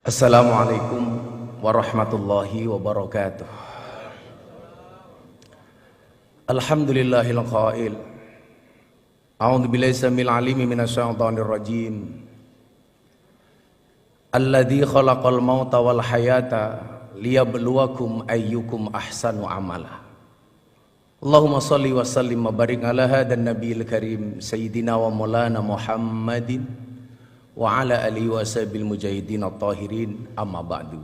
Assalamualaikum warahmatullahi wabarakatuh. Alhamdulillahil qail. A'udzu billahi samil alimi minasyaitonir rajim. Alladzi khalaqal mauta wal hayata liyabluwakum ayyukum ahsanu amala. Allahumma shalli wa sallim wa barik ala hadan nabiyil karim sayyidina wa maulana Muhammadin wa ala alihi wa sahbihi mujahidin at-tahirin, amma ba'du.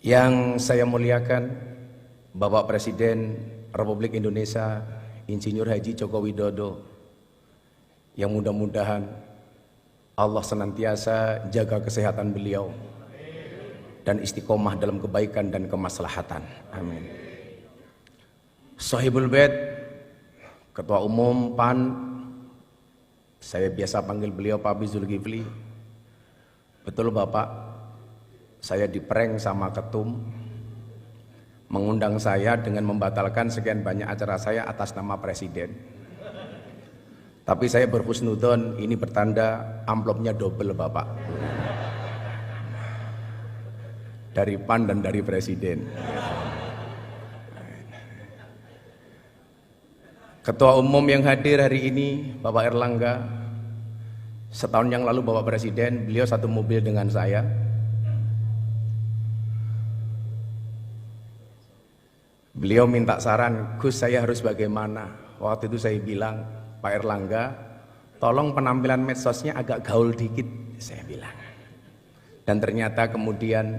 Yang saya muliakan Bapak Presiden Republik Indonesia Insinyur Haji Joko Widodo, yang mudah-mudahan Allah senantiasa jaga kesehatan beliau dan istiqomah dalam kebaikan dan kemaslahatan, amin. Sahibul Bait, Ketua Umum PAN, saya biasa panggil beliau Pak Zulkifli. Betul Bapak, saya diprank sama ketum, mengundang saya dengan membatalkan sekian banyak acara saya atas nama Presiden. Tapi saya berhusnudon, ini bertanda amplopnya double Bapak, dari PAN dan dari Presiden. Ketua Umum yang hadir hari ini Bapak Erlangga, setahun yang lalu Bapak Presiden, beliau satu mobil dengan saya. Beliau minta saran, Gus saya harus bagaimana? Waktu itu saya bilang, Pak Erlangga, tolong penampilan medsosnya agak gaul dikit, saya bilang. Dan ternyata kemudian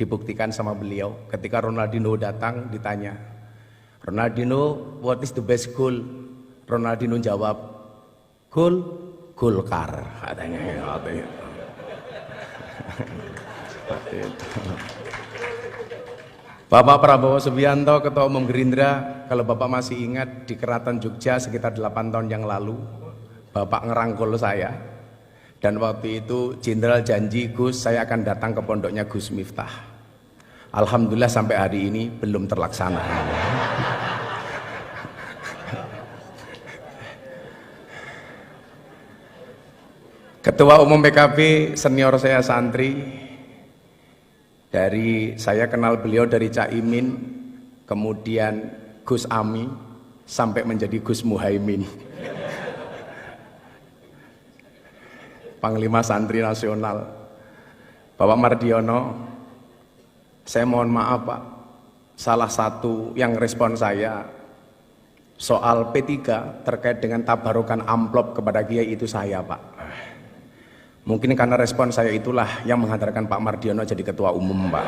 dibuktikan sama beliau ketika Ronaldinho datang ditanya, Ronaldinho, what is the best goal? Ronaldinho jawab, goal Golkar, katanya. Bapak Prabowo Subianto, Ketua Umum Gerindra, kalau Bapak masih ingat di Keraton Jogja sekitar 8 tahun yang lalu, Bapak ngerangkul saya, dan waktu itu Jenderal janji, Gus saya akan datang ke pondoknya Gus Miftah. Alhamdulillah sampai hari ini belum terlaksana. Ketua Umum PKB senior saya santri, dari saya kenal beliau dari Cak Imin, kemudian Gus Ami, sampai menjadi Gus Muhaimin, Panglima Santri Nasional, Bapak Mardiono. Saya mohon maaf Pak, salah satu yang respon saya soal P3 terkait dengan tabarukan amplop kepada Kiai itu saya Pak. Mungkin karena respon saya itulah yang menghantarkan Pak Mardiono jadi Ketua Umum Pak.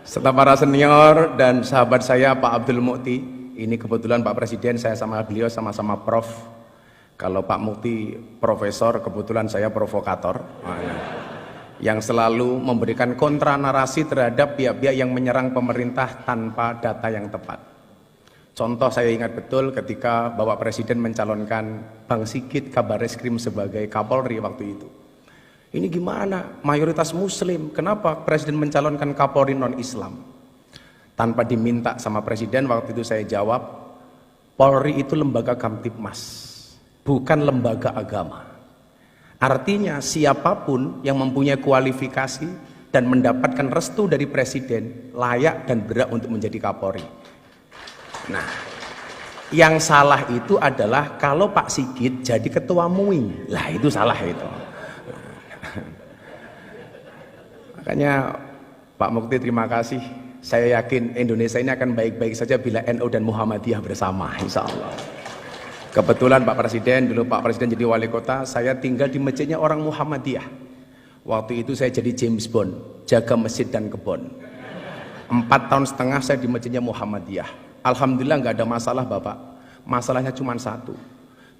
Serta para senior dan sahabat saya Pak Abdul Mukti, ini kebetulan Pak Presiden saya sama beliau sama-sama prof. Kalau Pak Mukti profesor, kebetulan saya provokator, yang selalu memberikan kontra narasi terhadap pihak-pihak yang menyerang pemerintah tanpa data yang tepat. Contoh saya ingat betul ketika Bapak Presiden mencalonkan Bang Sigit Kabareskrim sebagai Kapolri waktu itu. Ini gimana? Mayoritas Muslim, kenapa Presiden mencalonkan Kapolri non-Islam? Tanpa diminta sama Presiden, waktu itu saya jawab, Polri itu lembaga Kamtibmas, bukan lembaga agama. Artinya siapapun yang mempunyai kualifikasi dan mendapatkan restu dari Presiden layak dan berhak untuk menjadi Kapolri. Nah, yang salah itu adalah kalau Pak Sigit jadi ketua MUI, lah itu salah itu. Makanya Pak Mukti terima kasih. Saya yakin Indonesia ini akan baik-baik saja bila NU dan Muhammadiyah bersama, insya Allah. Kebetulan Pak Presiden, dulu Pak Presiden jadi wali kota, saya tinggal di masjidnya orang Muhammadiyah. Waktu itu saya jadi James Bond, jaga masjid dan kebon. 4 tahun setengah saya di masjidnya Muhammadiyah. Alhamdulillah nggak ada masalah Bapak. Masalahnya cuma satu.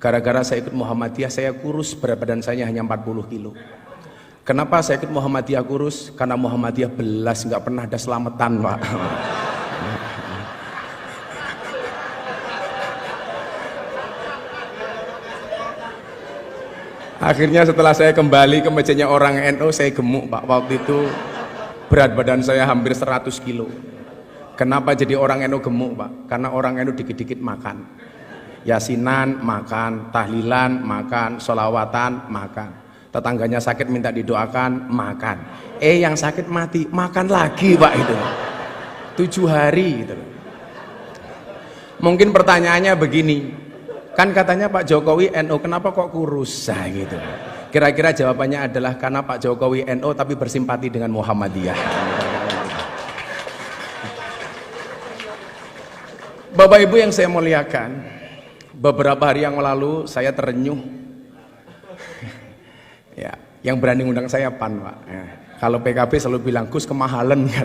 Gara-gara saya ikut Muhammadiyah, saya kurus, berat badan saya hanya 40 kilo. Kenapa saya ikut Muhammadiyah kurus? Karena Muhammadiyah belas, nggak pernah ada selamatan Pak. Akhirnya setelah saya kembali ke masjidnya orang NU, saya gemuk Pak. Waktu itu berat badan saya hampir 100 kilo. Kenapa jadi orang NU gemuk Pak? Karena orang NU dikit-dikit makan. Yasinan makan, tahlilan makan, sholawatan makan. Tetangganya sakit minta didoakan makan. Yang sakit mati makan lagi Pak itu. 7 hari gitu. Mungkin pertanyaannya begini, kan katanya Pak Jokowi NU, kenapa kok kurus? Nah, gitu. Kira-kira jawabannya adalah karena Pak Jokowi NU tapi bersimpati dengan Muhammadiyah. Bapak Ibu yang saya muliakan, beberapa hari yang lalu saya terenyuh. Ya, yang berani undang saya PAN Pak. Ya. Kalau PKB selalu bilang Gus kemahalan ya.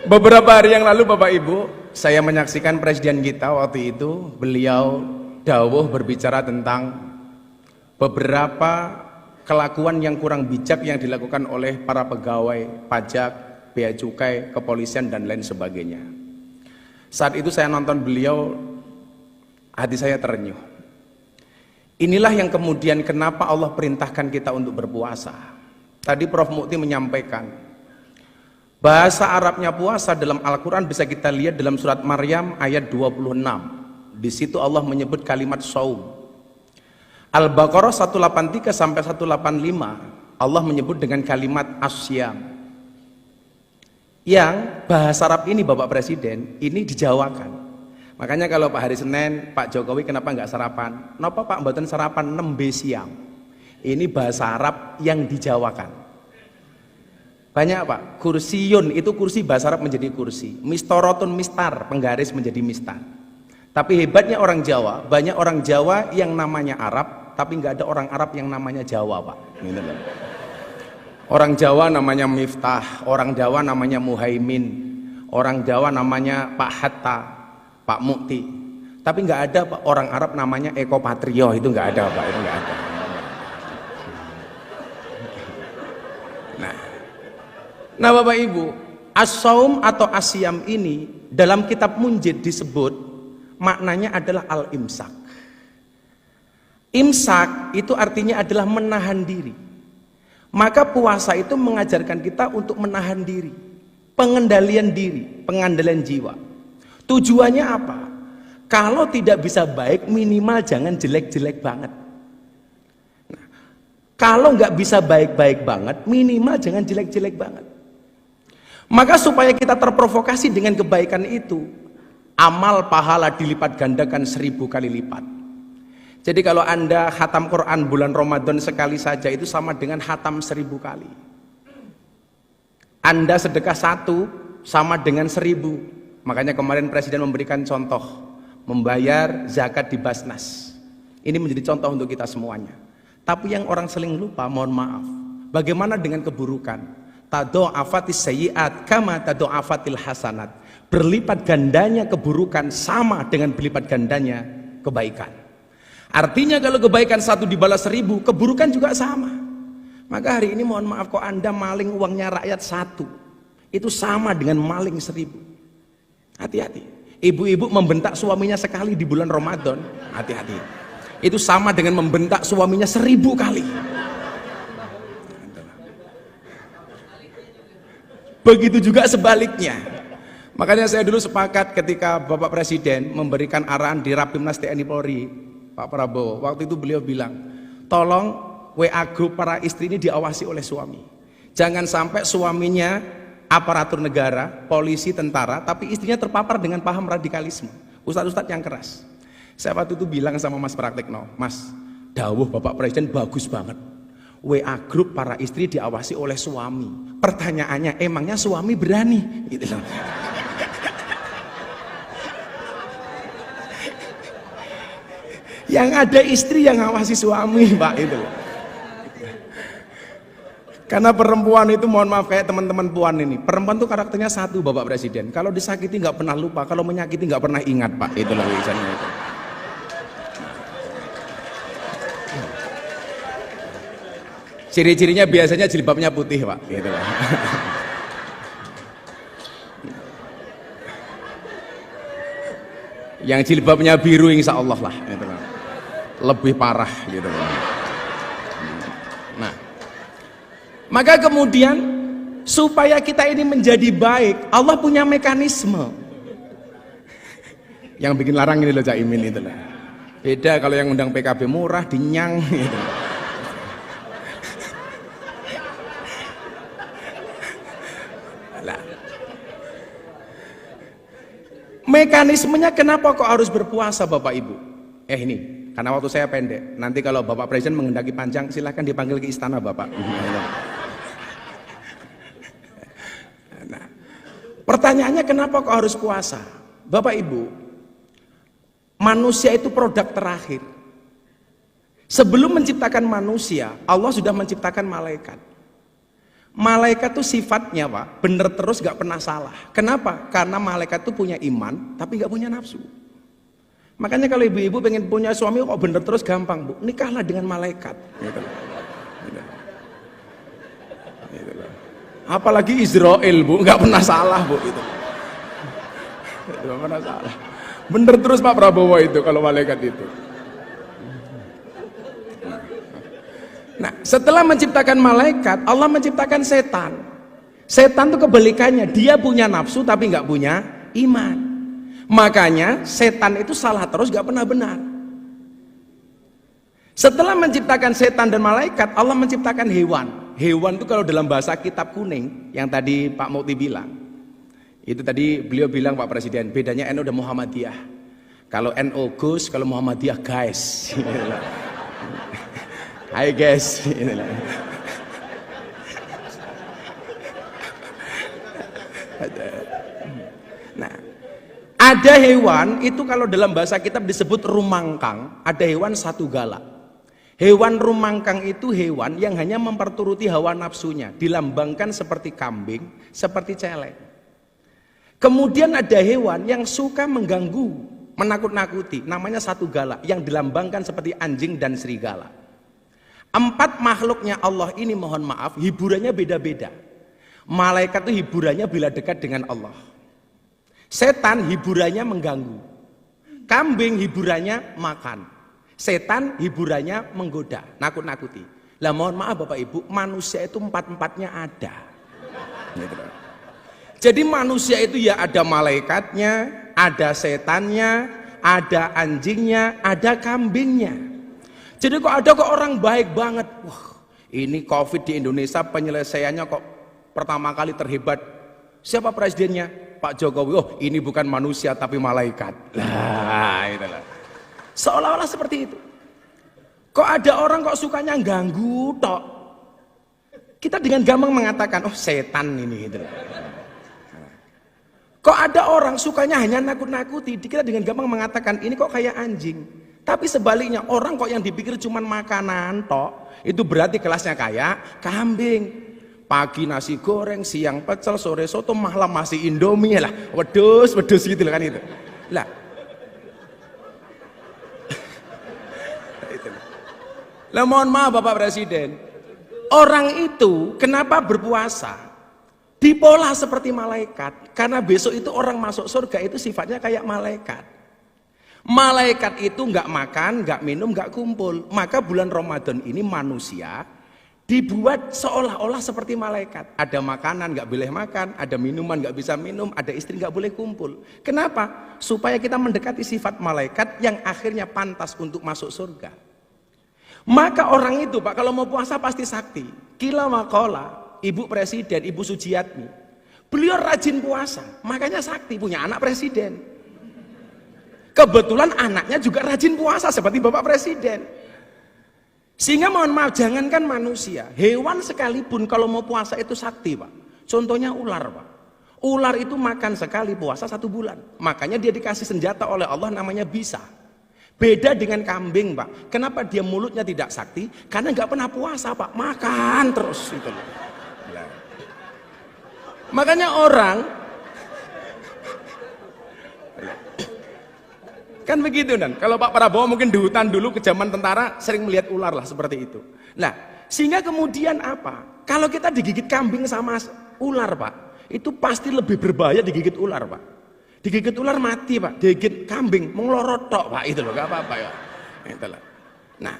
Beberapa hari yang lalu Bapak Ibu, saya menyaksikan presiden kita waktu itu, beliau dawuh berbicara tentang beberapa kelakuan yang kurang bijak yang dilakukan oleh para pegawai pajak, bea cukai, kepolisian dan lain sebagainya. Saat itu saya nonton beliau, hati saya terenyuh. Inilah yang kemudian kenapa Allah perintahkan kita untuk berpuasa. Tadi Prof. Mukti menyampaikan bahasa Arabnya puasa dalam Al-Quran bisa kita lihat dalam surat Maryam ayat 26. Di situ Allah menyebut kalimat saum. Al-Baqarah 183 sampai 185 Allah menyebut dengan kalimat asyam. Yang bahasa Arab ini Bapak Presiden ini dijawakan. Makanya kalau Pak hari Senin Pak Jokowi kenapa nggak sarapan? Kenapa Pak mboten sarapan nembe siang? Ini bahasa Arab yang dijawakan. Banyak Pak, kursiyun itu kursi bahasa Arab menjadi kursi, mistorotun mistar, penggaris menjadi mistar. Tapi hebatnya orang Jawa, banyak orang Jawa yang namanya Arab, tapi nggak ada orang Arab yang namanya Jawa Pak. Gitu loh. Orang Jawa namanya Miftah, orang Jawa namanya Muhaimin, orang Jawa namanya Pak Hatta, Pak Mukti. Tapi nggak ada Pak, orang Arab namanya Eko Patrio, itu nggak ada Pak, itu nggak ada. Nah Bapak Ibu, as-saum atau asyam ini dalam kitab Munjid disebut maknanya adalah al-imsak. Imsak itu artinya adalah menahan diri. Maka puasa itu mengajarkan kita untuk menahan diri, pengendalian diri, pengendalian jiwa. Tujuannya apa? Kalau tidak bisa baik, minimal jangan jelek-jelek banget. Nah, kalau nggak bisa baik-baik banget, minimal jangan jelek-jelek banget. Maka supaya kita terprovokasi dengan kebaikan itu, amal pahala dilipat gandakan 1000 kali lipat. Jadi kalau Anda khatam Quran bulan Ramadan sekali saja itu sama dengan khatam 1000 kali. Anda sedekah 1 sama dengan 1000. Makanya kemarin Presiden memberikan contoh, membayar zakat di Basnas. Ini menjadi contoh untuk kita semuanya. Tapi yang orang sering lupa, mohon maaf, bagaimana dengan keburukan? Tado'afatis sayyi'at kama tado'afatil hasanat. Berlipat gandanya keburukan sama dengan berlipat gandanya kebaikan. Artinya kalau kebaikan 1 dibalas 1000, keburukan juga sama. Maka hari ini mohon maaf, kok Anda maling uangnya rakyat 1, itu sama dengan maling 1000. Hati-hati. Ibu-ibu membentak suaminya sekali di bulan Ramadan, hati-hati. Itu sama dengan membentak suaminya 1000 kali. Begitu juga sebaliknya. Makanya saya dulu sepakat ketika Bapak Presiden memberikan arahan di Rapimnas TNI Polri, Pak Prabowo, waktu itu beliau bilang, tolong WA grup para istri ini diawasi oleh suami. Jangan sampai suaminya aparatur negara, polisi, tentara, tapi istrinya terpapar dengan paham radikalisme, ustadz-ustadz yang keras. Saya waktu itu bilang sama Mas Praktekno, Mas, dawuh Bapak Presiden bagus banget. WA grup para istri diawasi oleh suami. Pertanyaannya, emangnya suami berani? Gitu loh. Yang ada istri yang ngawasi suami, Pak, itu. Karena perempuan itu, mohon maaf, kayak teman-teman puan ini, perempuan itu karakternya satu, Bapak Presiden. Kalau disakiti nggak pernah lupa, kalau menyakiti nggak pernah ingat, Pak. Itulah misalnya itu. Ciri-cirinya biasanya jilbabnya putih, Pak, gitu lah. Yang jilbabnya biru insya Allah lah, gitu lah. lebih parah gitu. Nah, maka kemudian supaya kita ini menjadi baik, Allah punya mekanisme. Yang bikin larang ini loh Cak Imin itu loh. Beda kalau yang undang PKB murah dinyang gitu. Nah, mekanismenya kenapa kok harus berpuasa Bapak Ibu? Ini karena waktu saya pendek. Nanti kalau Bapak Presiden menghendaki panjang, silahkan dipanggil ke istana Bapak. Nah, pertanyaannya kenapa kok harus puasa? Bapak Ibu, manusia itu produk terakhir. Sebelum menciptakan manusia, Allah sudah menciptakan malaikat. Malaikat itu sifatnya Pak, bener terus gak pernah salah. Kenapa? Karena malaikat itu punya iman, tapi gak punya nafsu. Makanya kalau ibu-ibu pengen punya suami kok bener terus gampang Bu, nikahlah dengan malaikat. Gitu. Apalagi Israel Bu, gak pernah salah Bu itu. Gak pernah salah. Bener terus Pak Prabowo itu kalau malaikat itu. Nah, setelah menciptakan malaikat, Allah menciptakan setan. Setan itu kebalikannya, dia punya nafsu tapi nggak punya iman. Makanya setan itu salah terus, nggak pernah benar. Setelah menciptakan setan dan malaikat, Allah menciptakan hewan. Hewan itu kalau dalam bahasa kitab kuning, yang tadi Pak Mukti bilang, itu tadi beliau bilang Pak Presiden, bedanya NU dan Muhammadiyah. Kalau NU Gus, kalau Muhammadiyah guys. Hai guys. Nah, ada hewan itu kalau dalam bahasa kitab disebut rumangkang. Ada hewan satu galak. Hewan rumangkang itu hewan yang hanya memperturuti hawa nafsunya, dilambangkan seperti kambing, seperti celeng. Kemudian ada hewan yang suka mengganggu, menakut-nakuti, namanya satu galak, yang dilambangkan seperti anjing dan serigala. 4 makhluknya Allah ini mohon maaf, hiburannya beda-beda. Malaikat itu hiburannya bila dekat dengan Allah. Setan hiburannya mengganggu. Kambing hiburannya makan. Setan hiburannya menggoda, nakut-nakuti. Lah mohon maaf Bapak Ibu, manusia itu 4-4-nya ada. Jadi manusia itu ya ada malaikatnya, ada setannya, ada anjingnya, ada kambingnya. Jadi kok ada kok orang baik banget. Wah, ini COVID di Indonesia penyelesaiannya kok pertama kali terhebat. Siapa presidennya? Pak Jokowi. Oh, ini bukan manusia tapi malaikat. Lah, itulah. Seolah-olah seperti itu. Kok ada orang kok sukanya ganggu tok. Kita dengan gampang mengatakan, oh setan ini gitu. Kok ada orang sukanya hanya nakut-nakuti, kita dengan gampang mengatakan ini kok kayak anjing. Tapi sebaliknya orang kok yang dipikir cuma makanan tok, itu berarti kelasnya kayak kambing. Pagi nasi goreng, siang pecel, sore soto, malam masih Indomie lah. Wedus gitu kan itu. Lah. Lah mohon maaf Bapak Presiden. Orang itu kenapa berpuasa? Dipola seperti malaikat. Karena besok itu orang masuk surga itu sifatnya kayak malaikat. Malaikat itu nggak makan, nggak minum, nggak kumpul. Maka bulan Ramadan ini manusia dibuat seolah-olah seperti malaikat. Ada makanan nggak boleh makan, ada minuman nggak bisa minum, ada istri nggak boleh kumpul. Kenapa? Supaya kita mendekati sifat malaikat yang akhirnya pantas untuk masuk surga. Maka orang itu Pak kalau mau puasa pasti sakti. Kila makola, Ibu Presiden, Ibu Sujiatmi, beliau rajin puasa, makanya sakti, punya anak presiden. Kebetulan anaknya juga rajin puasa seperti Bapak Presiden. Sehingga mohon maaf, jangankan manusia, hewan sekalipun kalau mau puasa itu sakti Pak. Contohnya ular Pak. Ular itu makan sekali puasa 1 bulan. Makanya dia dikasih senjata oleh Allah namanya bisa. Beda dengan kambing Pak. Kenapa dia mulutnya tidak sakti? Karena nggak pernah puasa Pak, makan terus itu. Makanya orang kan begitu dan kalau Pak Prabowo mungkin di hutan dulu ke zaman tentara sering melihat ular lah seperti itu. Nah, sehingga kemudian apa? Kalau kita digigit kambing sama ular Pak, itu pasti lebih berbahaya digigit ular Pak. Digigit ular mati Pak, digigit kambing menglorot tok Pak, itu loh, gak apa-apa ya. Itulah. Nah,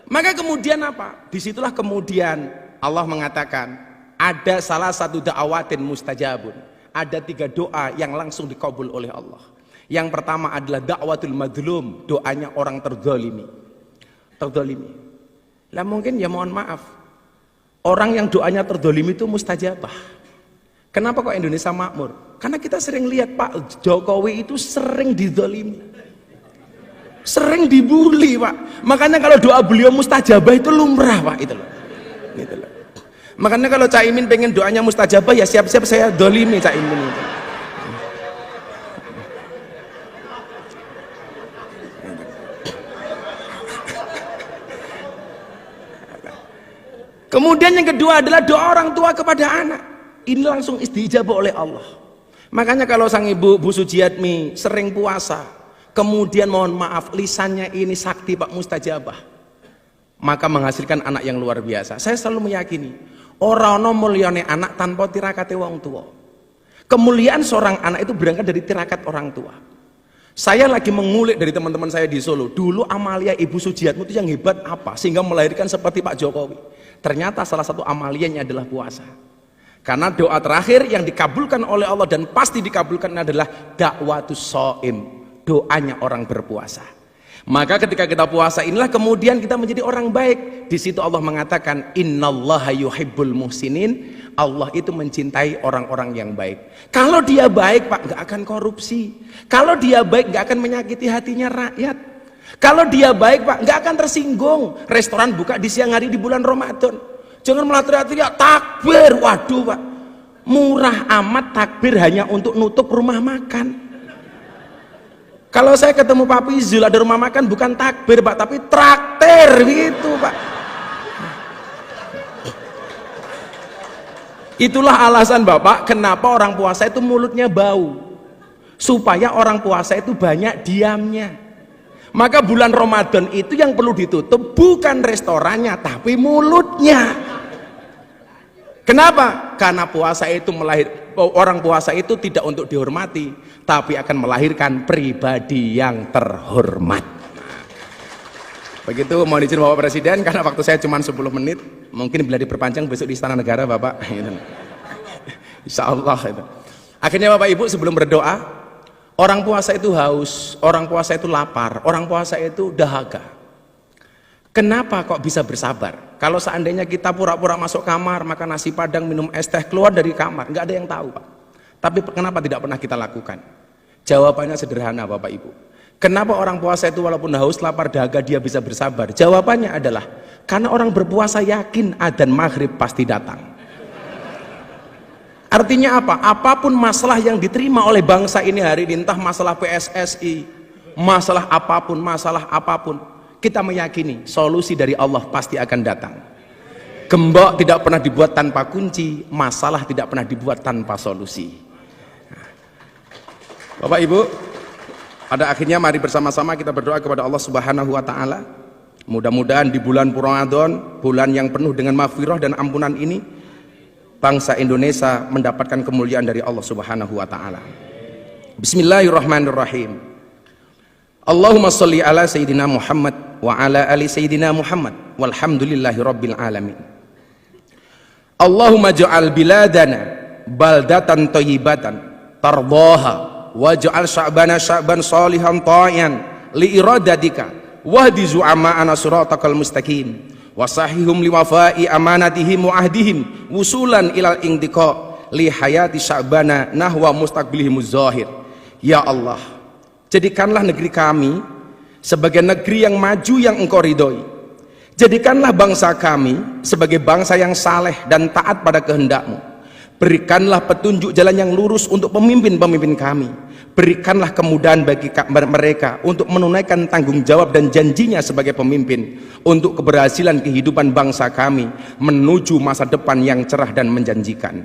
maka kemudian apa? Disitulah kemudian Allah mengatakan ada salah satu da'awatin mustajabun. Ada 3 doa yang langsung dikabul oleh Allah. Yang pertama adalah da'watul madlum, doanya orang terzalimi. Lah mungkin ya mohon maaf, orang yang doanya terzalimi itu mustajabah. Kenapa kok Indonesia makmur? Karena kita sering lihat Pak Jokowi itu sering dizalimi, sering dibully Pak. Makanya kalau doa beliau mustajabah itu lumrah Pak, itu loh. Gitu loh. Makanya kalau Caimin pengen doanya mustajabah ya siap-siap saya zalimi Caimin itu. Kemudian yang kedua adalah doa orang tua kepada anak. Ini langsung istijabah oleh Allah. Makanya kalau sang ibu Bu Sujiatmi sering puasa, kemudian mohon maaf lisannya ini sakti Pak mustajabah, maka menghasilkan anak yang luar biasa. Saya selalu meyakini orang ono mulyane anak tanpa tirakate wong tua. Kemuliaan seorang anak itu berangkat dari tirakat orang tua. Saya lagi mengulik dari teman-teman saya di Solo. Dulu amalia Ibu Sujiatmi itu yang hebat apa sehingga melahirkan seperti Pak Jokowi. Ternyata salah satu amalianya adalah puasa. Karena doa terakhir yang dikabulkan oleh Allah dan pasti dikabulkan adalah dakwatus shaim, doanya orang berpuasa. Maka ketika kita puasa inilah kemudian kita menjadi orang baik. Di situ Allah mengatakan innallaha yuhibbul muhsinin. Allah itu mencintai orang-orang yang baik. Kalau dia baik Pak nggak akan korupsi. Kalau dia baik nggak akan menyakiti hatinya rakyat. Kalau dia baik Pak nggak akan tersinggung. Restoran buka di siang hari di bulan Ramadan. Jangan malah teriak-teriak takbir. Waduh Pak, murah amat takbir hanya untuk nutup rumah makan. Kalau saya ketemu Pak Pizul ada rumah makan bukan takbir Pak, tapi traktir gitu Pak. Itulah alasan Bapak kenapa orang puasa itu mulutnya bau, supaya orang puasa itu banyak diamnya. Maka bulan Ramadan itu yang perlu ditutup bukan restorannya tapi mulutnya. Kenapa? Karena puasa itu orang puasa itu tidak untuk dihormati tapi akan melahirkan pribadi yang terhormat. Begitu mohon izin Bapak Presiden karena waktu saya cuma 10 menit, mungkin bila diperpanjang besok di Istana Negara Bapak gitu. Insya Allah itu. Akhirnya Bapak Ibu sebelum berdoa, orang puasa itu haus, orang puasa itu lapar, orang puasa itu dahaga. Kenapa kok bisa bersabar? Kalau seandainya kita pura-pura masuk kamar, makan nasi padang, minum es teh, keluar dari kamar, nggak ada yang tahu Pak. Tapi kenapa tidak pernah kita lakukan? Jawabannya sederhana Bapak Ibu. Kenapa orang puasa itu walaupun haus, lapar, dahaga dia bisa bersabar? Jawabannya adalah karena orang berpuasa yakin adzan maghrib pasti datang. Artinya apa? Apapun masalah yang diterima oleh bangsa ini hari ini, entah masalah PSSI, masalah apapun, kita meyakini solusi dari Allah pasti akan datang. Gembok tidak pernah dibuat tanpa kunci, masalah tidak pernah dibuat tanpa solusi. Bapak Ibu, pada akhirnya mari bersama-sama kita berdoa kepada Allah Subhanahu wa taala. Mudah-mudahan di bulan Ramadan, bulan yang penuh dengan maghfirah dan ampunan ini, bangsa Indonesia mendapatkan kemuliaan dari Allah Subhanahu wa taala. Bismillahirrahmanirrahim. Allahumma sholli ala sayyidina Muhammad wa ala ali sayyidina Muhammad walhamdulillahi rabbil alamin. Allahumma ja'al biladana baldatan thayyibatan tardaha waj'al sya'bana sya'ban shalihan ta'ian li iradatika wahdi zu'ama'ana siratakal mustaqim wasahihum liwafai amanatihim wa ahdihim wusulan ilal intiqa li hayati sya'bana nahwa mustaqbilihimuz zahir. Ya Allah, jadikanlah negeri kami sebagai negeri yang maju yang Engkau ridhoi. Jadikanlah bangsa kami sebagai bangsa yang saleh dan taat pada kehendak-Mu. Berikanlah petunjuk jalan yang lurus untuk pemimpin-pemimpin kami. Berikanlah kemudahan bagi mereka untuk menunaikan tanggung jawab dan janjinya sebagai pemimpin untuk keberhasilan kehidupan bangsa kami menuju masa depan yang cerah dan menjanjikan.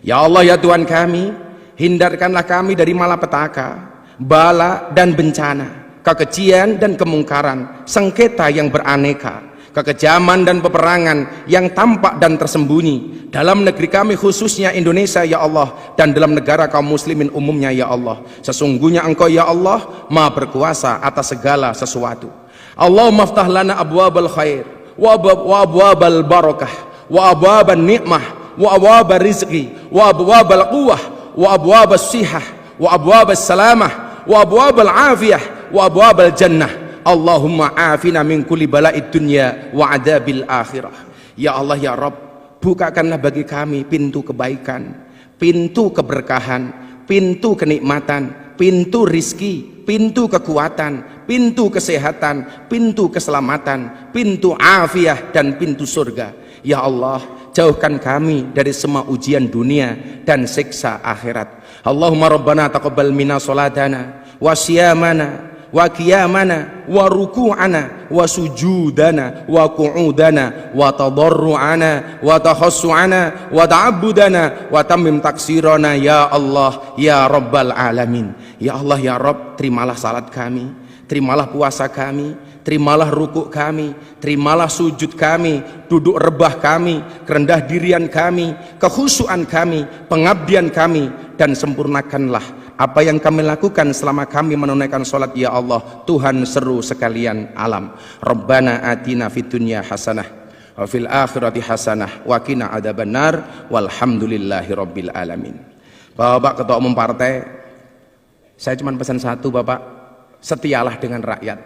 Ya Allah ya Tuhan kami, hindarkanlah kami dari malapetaka, bala dan bencana, kekejian dan kemungkaran, sengketa yang beraneka, kekejaman dan peperangan yang tampak dan tersembunyi dalam negeri kami khususnya Indonesia ya Allah, dan dalam negara kaum muslimin umumnya ya Allah. Sesungguhnya Engkau ya Allah Maha berkuasa atas segala sesuatu. Allahumma aftah lana abwabal khair wa abwabal barakah wa abwaban ni'mah wa abwabal rizqi wa abwabal quwwah wa abwabas sihah wa abwabas salamah wa abwabal afiyah wa abwabal jannah. Allahumma afina min kulli bala'id dunya wa adabil akhirah. Ya Allah ya Rabb, bukakanlah bagi kami pintu kebaikan, pintu keberkahan, pintu kenikmatan, pintu rizki, pintu kekuatan, pintu kesehatan, pintu keselamatan, pintu afiah, dan pintu surga. Ya Allah, jauhkan kami dari semua ujian dunia dan siksa akhirat. Allahumma rabbana taqabbal minna salatana wa siyamana wa qiyamana wa ruku'ana wa sujudana wa qu'udana wa tadarru'ana wa takhassu'ana wa ta'abbudana wa tammim taksirana ya Allah ya Rabbal alamin. Ya Allah ya Rabb, terimalah salat kami, terimalah puasa kami, terimalah rukuk kami, terimalah sujud kami, duduk rebah kami, kerendah dirian kami, kekhusyuan kami, pengabdian kami, dan sempurnakanlah apa yang kami lakukan selama kami menunaikan sholat ya Allah, Tuhan seru sekalian alam. Rabbana atina fid dunya hasanah wa fil akhirati hasanah wa qina adzabannar walhamdulillahi rabbil alamin. Bapak Ketua Umum Partai, saya cuma pesan satu Bapak, setialah dengan rakyat.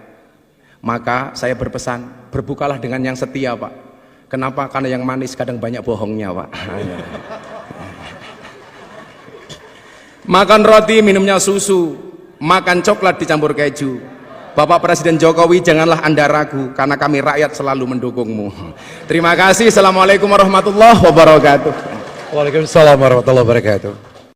Maka saya berpesan, berbukalah dengan yang setia Pak. Kenapa? Karena yang manis kadang banyak bohongnya Pak. Makan roti, minumnya susu, makan coklat dicampur keju. Bapak Presiden Jokowi, janganlah Anda ragu, karena kami rakyat selalu mendukungmu. Terima kasih. Assalamualaikum warahmatullahi wabarakatuh. Waalaikumsalam warahmatullahi wabarakatuh.